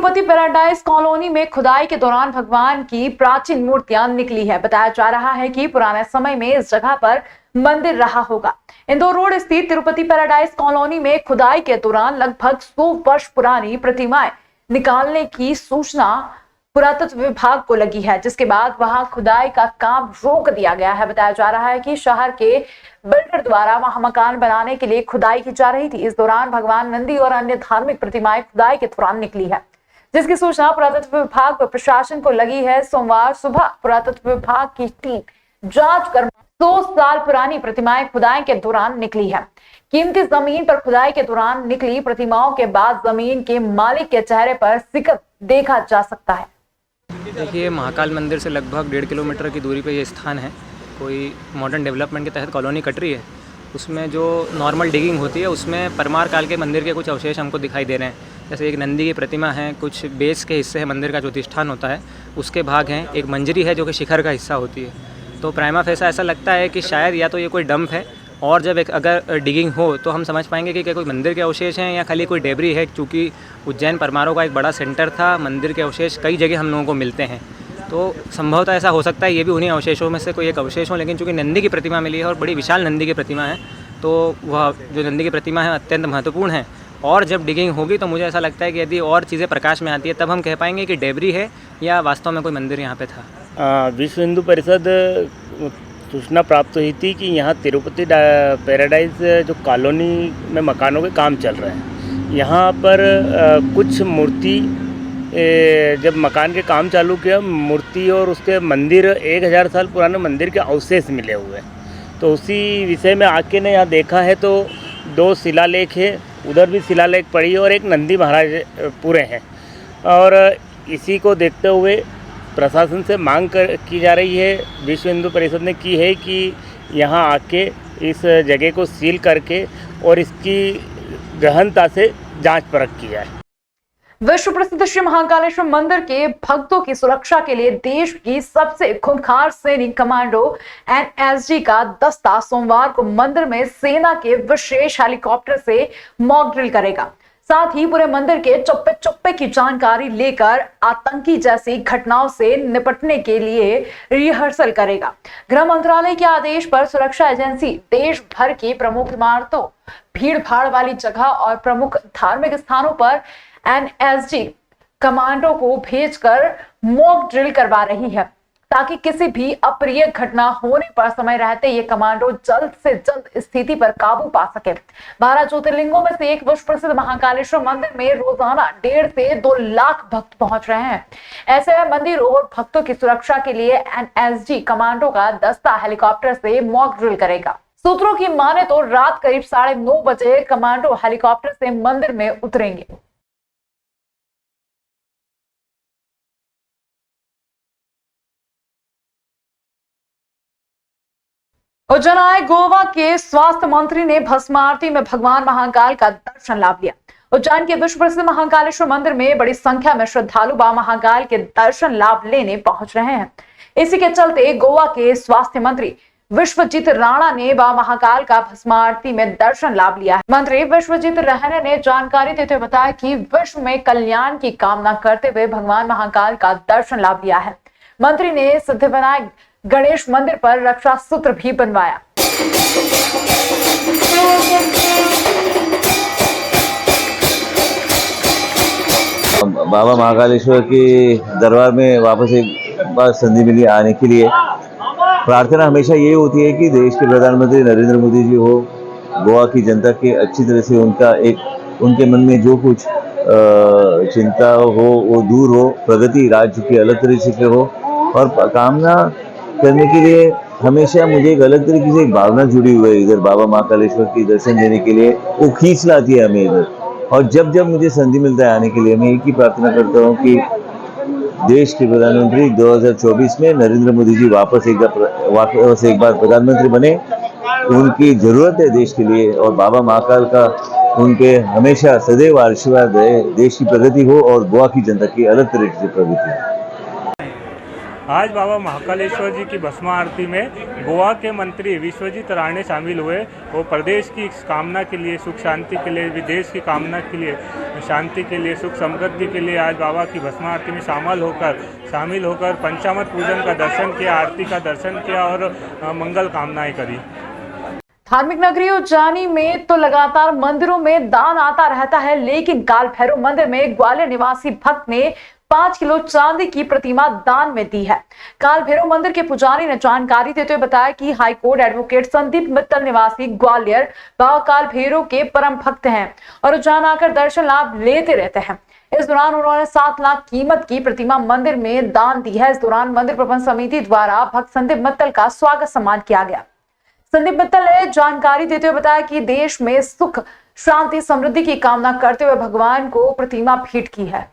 Tirupati paradise colony में खुदाई के दौरान भगवान की प्राचीन मूर्तियां निकली है। बताया जा रहा है कि पुराने समय में इस जगह पर मंदिर रहा होगा। इंदौर रोड स्थित तिरुपति पैराडाइज कॉलोनी में खुदाई के दौरान लगभग 100 वर्ष पुरानी प्रतिमाएं निकालने की सूचना पुरातत्व विभाग को लगी है, जिसके बाद वहां खुदाई का काम रोक दिया गया है। बताया जा रहा है कि शहर के बिल्डर द्वारा वहां मकान बनाने के लिए खुदाई की जा रही थी। इस दौरान भगवान नंदी और अन्य धार्मिक प्रतिमाएं खुदाई के दौरान निकली है, जिसकी सूचना पुरातत्व विभाग व प्रशासन को लगी है। सोमवार सुबह पुरातत्व विभाग की टीम जांच कर 100 साल पुरानी प्रतिमाएं खुदाई के दौरान निकली है। कीमती जमीन पर खुदाई के दौरान निकली प्रतिमाओं के बाद जमीन के मालिक के चेहरे पर सिकत देखा जा सकता है। देखिए, महाकाल मंदिर से लगभग 1.5 किलोमीटर की दूरी पर यह स्थान है। कोई मॉडर्न डेवलपमेंट के तहत कॉलोनी कट रही है। उसमें जो नॉर्मल डिगिंग होती है उसमें परमार काल के मंदिर के कुछ अवशेष हमको दिखाई दे रहे हैं। जैसे एक नंदी की प्रतिमा है, कुछ बेस के हिस्से हैं, मंदिर का ज्योतिष्ठान होता है उसके भाग हैं, एक मंजरी है जो कि शिखर का हिस्सा होती है। तो प्राइमा फेसा ऐसा लगता है कि शायद या तो ये कोई डंप है, और जब अगर डिगिंग हो तो हम समझ पाएंगे कि क्या कोई मंदिर के अवशेष हैं या खाली कोई डेबरी है। क्योंकि उज्जैन परमारों का एक बड़ा सेंटर था, मंदिर के अवशेष कई जगह हम लोगों को मिलते हैं, तो संभवतः ऐसा हो सकता है ये भी उन्हीं अवशेषों में से कोई एक अवशेष हो। लेकिन चूँकि नंदी की प्रतिमा मिली है और बड़ी विशाल नंदी की प्रतिमा है, तो वह जो नंदी की प्रतिमा है अत्यंत महत्वपूर्ण है। और जब डिगिंग होगी तो मुझे ऐसा लगता है कि यदि और चीज़ें प्रकाश में आती है तब हम कह पाएंगे कि डेबरी है या वास्तव में कोई मंदिर यहाँ पे था। विश्व हिंदू परिषद सूचना प्राप्त हुई थी कि यहाँ तिरुपति पैराडाइज जो कॉलोनी में मकानों के काम चल रहे हैं, यहाँ पर कुछ मूर्ति जब मकान के काम चालू किया, मूर्ति और उसके मंदिर 1000 साल पुराने मंदिर के अवशेष मिले हुए हैं। तो उसी विषय में आके ने यहाँ देखा है तो 2 शिलालेख है, उधर भी शिलालेख पड़ी और एक नंदी महाराज पूरे हैं। और इसी को देखते हुए प्रशासन से मांग की जा रही है, विश्व हिंदू परिषद ने की है कि यहाँ आके इस जगह को सील करके और इसकी गहनता से जांच परख की जाए। विश्व प्रसिद्ध श्री महाकालेश्वर मंदिर के भक्तों की सुरक्षा के लिए देश की सबसे खूंखार सैनिक कमांडो NSG का दस्ता सोमवार को मंदिर में सेना के विशेष हेलीकॉप्टर से मॉक ड्रिल करेगा। साथ ही पूरे मंदिर के चुप्पे चुप्पे की जानकारी लेकर आतंकी जैसी घटनाओं से निपटने के लिए रिहर्सल करेगा। गृह मंत्रालय के आदेश पर सुरक्षा एजेंसी देश भर की प्रमुख इमारतों, भीड़ भाड़ वाली जगह और प्रमुख धार्मिक स्थानों पर NSG कमांडो को भेजकर मॉक ड्रिल करवा रही है, ताकि किसी भी अप्रिय घटना होने पर समय रहते ये कमांडो जल्द से जल्द स्थिति पर काबू पा सके। 12 ज्योतिर्लिंगों में से एक विश्व प्रसिद्ध महाकालेश्वर मंदिर में रोजाना 1.5 से 2 लाख भक्त पहुंच रहे हैं। ऐसे में मंदिरों और भक्तों की सुरक्षा के लिए NSG कमांडो का दस्ता हेलीकॉप्टर से मॉक ड्रिल करेगा। सूत्रों की माने तो रात करीब 9:30 बजे कमांडो हेलीकॉप्टर से मंदिर में उतरेंगे। उज्जैन आए गोवा के स्वास्थ्य मंत्री ने भस्म आरती में भगवान महाकाल का दर्शन लाभ लिया। उज्जैन के विश्व प्रसिद्ध महाकालेश्वर मंदिर में बड़ी संख्या में श्रद्धालु बाबा महाकाल के दर्शन लाभ लेने पहुंच रहे हैं। इसी के चलते गोवा के स्वास्थ्य मंत्री विश्वजीत राणा ने बाबा महाकाल का भस्म आरती में दर्शन लाभ लिया है। मंत्री विश्वजीत राणा ने जानकारी देते हुए बताया कि विश्व में कल्याण की कामना करते हुए भगवान महाकाल का दर्शन लाभ लिया है। मंत्री ने सिद्धिविनायक गणेश मंदिर पर रक्षा सूत्र भी बनवाया। बाबा महाकालेश्वर के दरबार में वापस एक बार संधि मिली आने के लिए। प्रार्थना हमेशा ये होती है कि देश के प्रधानमंत्री नरेंद्र मोदी जी हो, गोवा की जनता के अच्छी तरह से उनके मन में जो कुछ चिंता हो वो दूर हो, प्रगति राज्य की अलग तरीके से हो, और कामना करने के लिए हमेशा मुझे एक अलग तरीके से एक भावना जुड़ी हुई है। इधर बाबा महाकालेश्वर की दर्शन देने के लिए वो खींच लाती है हमें इधर। और जब जब मुझे संधि मिलता है आने के लिए, मैं एक ही प्रार्थना करता हूँ कि देश के प्रधानमंत्री 2024 में नरेंद्र मोदी जी वापस एक बार प्रधानमंत्री बने। उनकी जरूरत है देश के लिए, और बाबा महाकाल का उन पे हमेशा सदैव आशीर्वाद है। देश की प्रगति हो और गोवा की जनता की अलग तरीके से प्रगति हो। आज बाबा महाकालेश्वर जी की भस्म आरती में गोवा के मंत्री विश्वजीत राणे शामिल हुए। वो प्रदेश की कामना के लिए, सुख शांति के लिए, विदेश की कामना के लिए, शांति के लिए, सुख समृद्धि के लिए आज बाबा की भस्म आरती में शामिल होकर पंचामृत पूजन का दर्शन किया, आरती का दर्शन किया और मंगल कामनाएं करी। धार्मिक नगरी उज्जैनी में तो लगातार मंदिरों में दान आता रहता है, लेकिन काल भैरव मंदिर में ग्वालियर निवासी भक्त ने 5 किलो चांदी की प्रतिमा दान में दी है। काल भैरव मंदिर के पुजारी ने जानकारी देते हुए बताया कि हाईकोर्ट एडवोकेट संदीप मित्तल निवासी ग्वालियर बाबा काल भैरव के परम भक्त हैं और उज्जैन आकर दर्शन लाभ लेते रहते हैं। इस दौरान उन्होंने 7 लाख कीमत की प्रतिमा मंदिर में दान दी है। इस दौरान मंदिर प्रबंध समिति द्वारा भक्त संदीप मित्तल का स्वागत सम्मान किया गया। संदीप मित्तल ने जानकारी देते हुए बताया कि देश में सुख शांति समृद्धि की कामना करते हुए भगवान को प्रतिमा भेंट की है।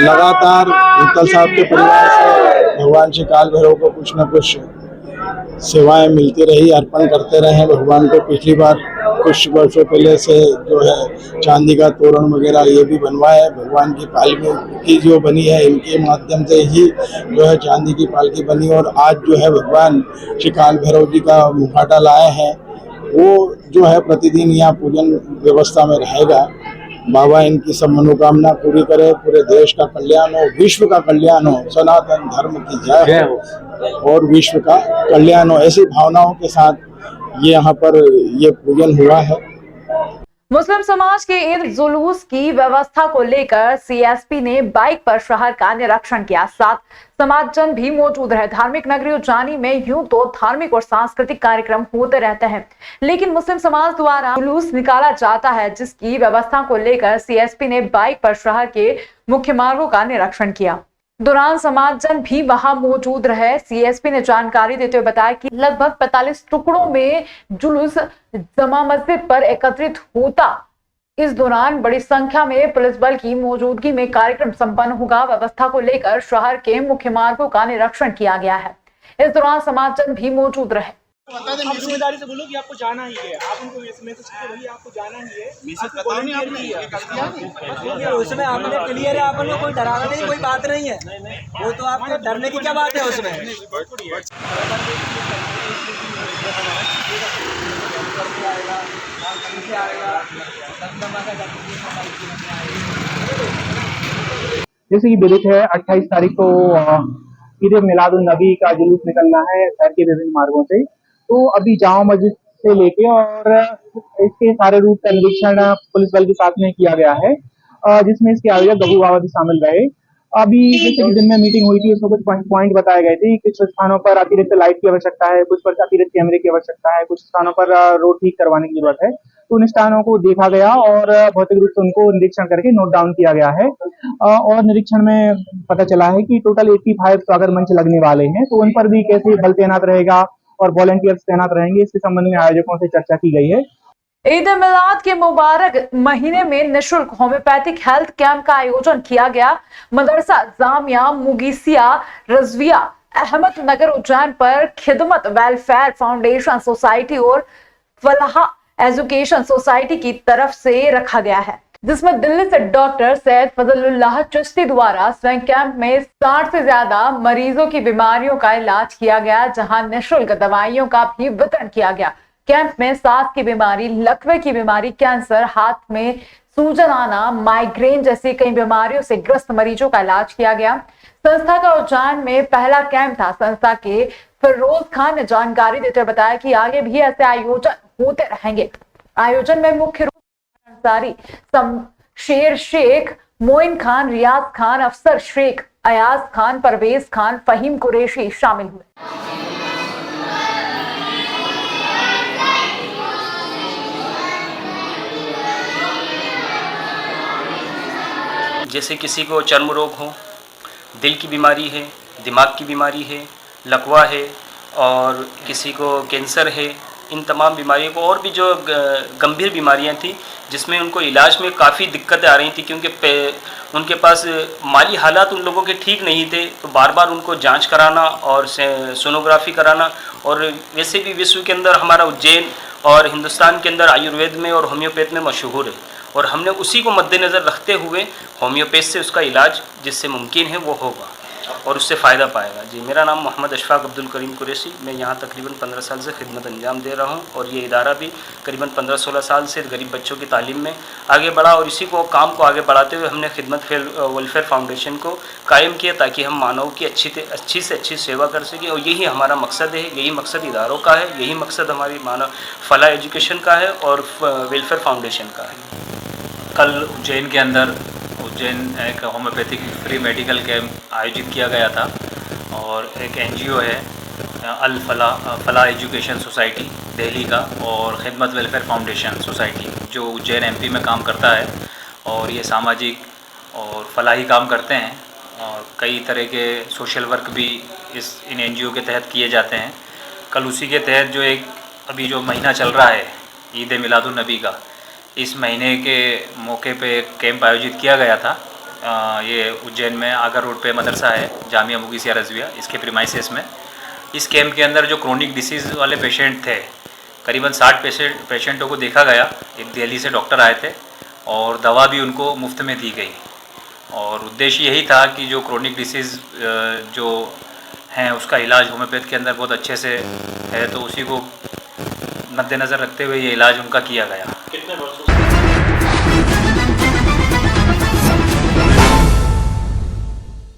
लगातार मित्तल साहब के परिवार से भगवान श्री काल भैरव को कुछ न कुछ सेवाएं मिलती रही, अर्पण करते रहे भगवान को। पिछली बार कुछ वर्षों पहले से जो है चांदी का तोरण वगैरह ये भी बनवाया है। भगवान की पालकी जो बनी है इनके माध्यम से ही जो है चांदी की पालकी बनी और आज जो है भगवान श्री काल भैरव जी का मुखौटा लाए हैं। वो जो है प्रतिदिन यहाँ पूजन व्यवस्था में रहेगा। बाबा इनकी सब मनोकामना पूरी करे, पूरे देश का कल्याण हो, विश्व का कल्याण हो, सनातन धर्म की जय हो और विश्व का कल्याण हो। ऐसी भावनाओं के साथ ये यहाँ पर ये पूजन हुआ है। मुस्लिम समाज के ईद जुलूस की व्यवस्था को लेकर सीएसपी ने बाइक पर शहर का निरीक्षण किया। साथ समाजजन भी मौजूद रहे। धार्मिक नगरी उज्जैनी में यूं तो धार्मिक और सांस्कृतिक कार्यक्रम होते रहते हैं, लेकिन मुस्लिम समाज द्वारा जुलूस निकाला जाता है, जिसकी व्यवस्था को लेकर सीएसपी ने बाइक पर शहर के मुख्य मार्गों का निरीक्षण किया। दौरान समाजजन भी वहां मौजूद रहे। सीएसपी ने जानकारी देते हुए बताया कि लगभग 45 टुकड़ों में जुलूस जमा मस्जिद पर एकत्रित होता। इस दौरान बड़ी संख्या में पुलिस बल की मौजूदगी में कार्यक्रम संपन्न होगा। व्यवस्था को लेकर शहर के मुख्य मार्गों का निरीक्षण किया गया है। इस दौरान समाजजन भी मौजूद रहे। बता दें, जिम्मेदारी से बोलो कि आपको जाना ही है। आप उनको मैसेज करो भैया आपको जाना ही है। उसमें आपने क्लियर है, आपने कोई डराना नहीं, कोई बात नहीं है। वो तो आपको डरने की क्या बात है उसमें। जैसे कि विदित है 28 तारीख को ईद मिलादुन नबी का जुलूस निकलना है शहर के विभिन्न मार्गों से। तो अभी जामा मस्जिद से लेके और इसके सारे रूट का निरीक्षण पुलिस बल के साथ में किया गया है, जिसमें इसके आयोजक गबू बाबा भी शामिल रहे। अभी जैसे कि दिन में मीटिंग हुई थी, उसमें कुछ पॉइंट बताए गए थे। कुछ स्थानों पर अतिरिक्त लाइट की आवश्यकता है, कुछ पर अतिरिक्त कैमरे की आवश्यकता है, कुछ स्थानों पर रोड ठीक करवाने की जरूरत है। तो उन स्थानों को देखा गया और भौतिक रूप से उनको निरीक्षण करके नोट डाउन किया गया है। और निरीक्षण में पता चला है कि टोटल 85 स्वागत मंच लगने वाले हैं। तो उन पर भी कैसे बल तैनात रहेगा और वॉलंटियर्स तैनात रहेंगे, इसके संबंध में आयोजकों से चर्चा की गई है। ईद मिलाद के मुबारक महीने में निःशुल्क होम्योपैथिक हेल्थ कैंप का आयोजन किया गया। मदरसा जामिया मुगीसिया रजविया अहमदनगर उज्जैन पर खिदमत वेलफेयर फाउंडेशन सोसाइटी और फलाह एजुकेशन सोसाइटी की तरफ से रखा गया है, जिसमें दिल्ली से डॉक्टर सैयद फजलुल्लाह चिश्ती द्वारा स्वयं कैंप में 60 से ज्यादा मरीजों की बीमारियों का इलाज किया गया, जहां निःशुल्क दवाइयों का भी वितरण किया गया। कैंप में सांस की बीमारी, लकवे की बीमारी, कैंसर, हाथ में सूजन आना, माइग्रेन जैसी कई बीमारियों से ग्रस्त मरीजों का इलाज किया गया। संस्था का उज्जैन में पहला कैंप था। संस्था के फिरोज खान ने जानकारी देते हुए बताया कि आगे भी ऐसे आयोजन होते रहेंगे। आयोजन में मुख्य रूप से अंसारी, शमशेर शेख, मोइन खान, रियाज खान, अफसर शेख, अयाज खान, परवेज खान, फहीम कुरैशी शामिल हुए। जैसे किसी को चर्म रोग हो, दिल की बीमारी है, दिमाग की बीमारी है, लकवा है और किसी को कैंसर है, इन तमाम बीमारियों को और भी जो गंभीर बीमारियां थी जिसमें उनको इलाज में काफ़ी दिक्कतें आ रही थी क्योंकि उनके पास माली हालात उन लोगों के ठीक नहीं थे, तो बार बार उनको जांच कराना और सोनोग्राफी कराना। और वैसे भी विश्व के अंदर हमारा उज्जैन और हिंदुस्तान के अंदर आयुर्वेद में और होम्योपैथ में मशहूर है और हमने उसी को मद्देनज़र रखते हुए होम्योपैथ से उसका इलाज जिससे मुमकिन है वो होगा और उससे फ़ायदा पाएगा। जी, मेरा नाम मोहम्मद अशफाक अब्दुल करीम कुरैशी, मैं यहाँ तकरीबन 15 साल से खिदमत अंजाम दे रहा हूँ और ये इदारा भी करीबन 15-16 साल से गरीब बच्चों की तालीम में आगे बढ़ा और इसी को काम को आगे बढ़ाते हुए हमने खिदमत वेलफेयर फाउंडेशन को कायम किया ताकि हम मानव की अच्छी से अच्छी सेवा कर सकें और यही हमारा मकसद है, यही मकसद इदारों का है, यही मकसद हमारी मानव फलाह एजुकेशन का है और वेलफेयर फाउंडेशन का है। कल उज्जैन के अंदर एक होम्योपैथिक फ्री मेडिकल कैंप आयोजित किया गया था और एक एनजीओ है अल फलाह एजुकेशन सोसाइटी दिल्ली का और खिदमत वेलफेयर फाउंडेशन सोसाइटी जो उज्जैन एमपी में काम करता है और ये सामाजिक और फलाही काम करते हैं और कई तरह के सोशल वर्क भी इन एनजीओ के तहत किए जाते हैं। कल उसी के तहत जो एक अभी जो महीना चल रहा है ईद मिलादुन नबी का, इस महीने के मौके पे एक कैंप आयोजित किया गया था। ये उज्जैन में आगर रोड पे मदरसा है जामिया मुगीसिया रज़विया, इसके प्रीमाइसेस में। इस कैंप के अंदर जो क्रोनिक डिसीज़ वाले पेशेंट थे, करीबन 60 पेशेंटों को देखा गया। एक दिल्ली से डॉक्टर आए थे और दवा भी उनको मुफ्त में दी गई और उद्देश्य यही था कि जो क्रोनिक डिसीज़ जो हैं उसका इलाज होम्योपैथ के अंदर बहुत अच्छे से है, तो उसी को मद्देनज़र रखते हुए ये इलाज उनका किया गया। कितने वर्षों